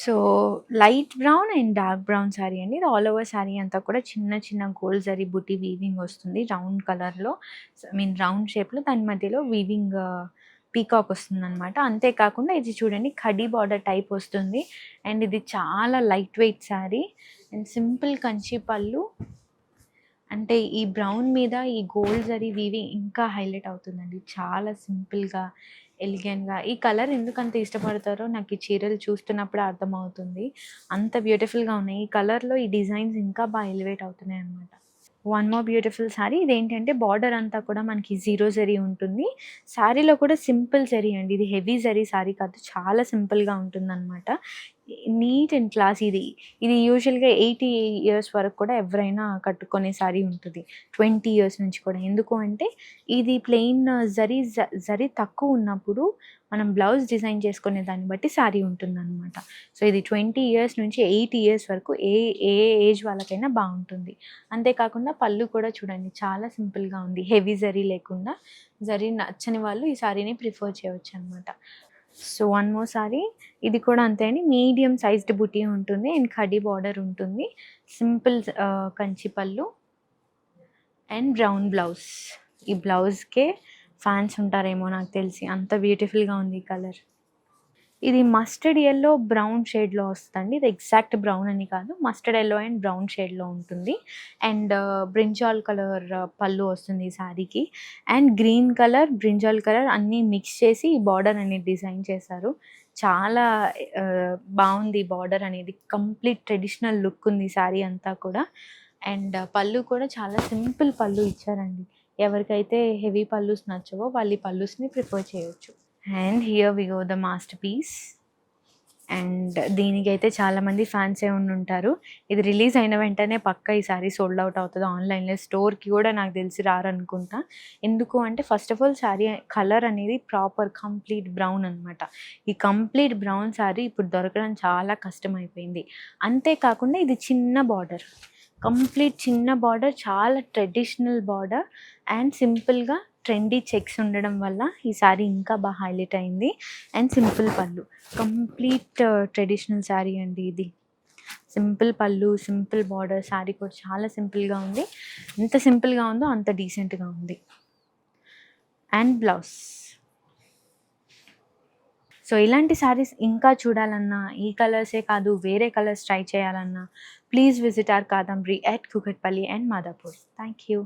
So, light brown and dark brown sari అండి. ఇది all over sari అంతా కూడా చిన్న చిన్న గోల్డ్ జరీ బుటీ వీవింగ్ వస్తుంది. రౌండ్ కలర్‌లో రౌండ్ షేప్‌లో దాని మధ్యలో వీవింగ్ పీకాక్ వస్తుందనమాట. అంతే కాకుండా ఇది చూడండి కడ్డీ బార్డర్ టైప్ వస్తుంది. అండ్ ఇది చాలా light weight sari and simple Kanchi పళ్ళు. అంటే ఈ బ్రౌన్ మీద ఈ గోల్డ్ జరీ వీవింగ్ ఇంకా హైలైట్ అవుతుందండి. చాలా సింపుల్‌గా, ఎలిగెంట్‌గా ఈ కలర్ ఎందుకంత ఇష్టపడతారో నాకు ఈ చీరలు చూస్తున్నప్పుడే అర్థమవుతుంది. అంత బ్యూటిఫుల్‌గా ఉన్నాయి. ఈ కలర్‌లో ఈ డిజైన్స్ ఇంకా ఎలివేట్ అవుతున్నాయన్నమాట. One more beautiful sari. ఇదేంటంటే బార్డర్ అంతా కూడా మనకి జీరో జరీ ఉంటుంది. శారీలో కూడా సింపుల్ జరీ అండి. ఇది హెవీ జరీ శారీ కాదు. చాలా సింపుల్‌గా ఉంటుందనమాట. నీట్ అండ్ క్లాస్ ఇది. ఇది యూజువల్‌గా 80 ఇయర్స్ వరకు కూడా ఎవరైనా కట్టుకునే శారీ ఉంటది. 20 ఇయర్స్ నుంచి కూడా. ఎందుకు అంటే ఇది ప్లెయిన్ జరీ తక్కువ ఉన్నప్పుడు మనం బ్లౌజ్ డిజైన్ చేసుకునే దాన్ని బట్టి శారీ ఉంటుందనమాట. సో, ఇది 20 ఇయర్స్ నుంచి 80 ఇయర్స్ వరకు ఏ ఏ ఏజ్ వాళ్ళకైనా బావుంటుంది. అంతే కాకుండా పళ్ళు కూడా చూడండి చాలా సింపుల్‌గా ఉంది. హెవీ జరీ లేకుండా. జరీ నచ్చని వాళ్ళు ఈ శారీని ప్రిఫర్ చేయొచ్చనమాట. So, one more sari. ఇది కూడా అంతే అండి. మీడియం సైజ్డ్ బుటీ ఉంటుంది అండ్ కడ్డీ బార్డర్ ఉంటుంది. సింపుల్ కంచి పళ్ళు అండ్ బ్రౌన్ బ్లౌజ్. ఈ బ్లౌజ్‌కే ఫ్యాన్స్ ఉంటారేమో నాకు తెలిసి. అంత బ్యూటిఫుల్‌గా ఉంది ఈ కలర్. ఇది మస్టర్డ్ యెల్లో బ్రౌన్ షేడ్‌లో వస్తదండి. ఇది ఎగ్జాక్ట్ బ్రౌన్ అని కాదు. మస్టర్డ్ యెల్లో అండ్ బ్రౌన్ షేడ్‌లో ఉంటుంది. అండ్ బ్రింజాల్ కలర్ పళ్ళు వస్తుంది ఈ శారీకి. And green colour, brinjal colour అన్నీ మిక్స్ చేసి ఈ బార్డర్ అనేది డిజైన్ చేశారు. చాలా బావుంది ఈ బార్డర్ అనేది. కంప్లీట్ ట్రెడిషనల్ లుక్ ఉంది ఈ శారీ అంతా కూడా. అండ్ పళ్ళు కూడా చాలా సింపుల్ పళ్ళు ఇచ్చారండి. ఎవరికైతే హెవీ పళ్ళుస్ నచ్చవో వాళ్ళు ఈ పళ్ళుస్‌ని ప్రిఫర్ చేయొచ్చు. And here we go the masterpiece. And దీనికైతే చాలామంది ఫ్యాన్సే ఉండుంటారు. ఇది రిలీజ్ అయిన వెంటనే పక్కా ఈ సారీ సోల్డ్ అవుట్ అవుతది. ఆన్‌లైన్‌లో స్టోర్‌కి కూడా నాకు తెలిసి రారనుకుంటా. ఎందుకు అంటే first of all sari colour అనేది ప్రాపర్ కంప్లీట్ బ్రౌన్ అనమాట. ఈ కంప్లీట్ బ్రౌన్ శారీ ఇప్పుడు దొరకడం చాలా కష్టమైపోయింది. అంతే కాకుండా ఇది చిన్న బార్డర్. కంప్లీట్ చిన్న బార్డర్, చాలా ట్రెడిషనల్ బార్డర్ అండ్ సింపుల్‌గా ట్రెండీ చెక్స్ ఉండడం వల్ల ఈ శారీ ఇంకా హైలైట్ అయింది. అండ్ సింపుల్ పళ్ళు. కంప్లీట్ ట్రెడిషనల్ శారీ అండి ఇది. సింపుల్ పళ్ళు, సింపుల్ బార్డర్. శారీ కూడా చాలా సింపుల్‌గా ఉంది. ఎంత సింపుల్‌గా ఉందో అంత డీసెంట్‌గా ఉంది. And blouse. సో, ఇలాంటి శారీస్ ఇంకా చూడాలన్నా, ఈ కలర్సే కాదు వేరే కలర్స్ ట్రై చేయాలన్నా please visit our Kadambari at Kukatpally and Madhapur. Thank you.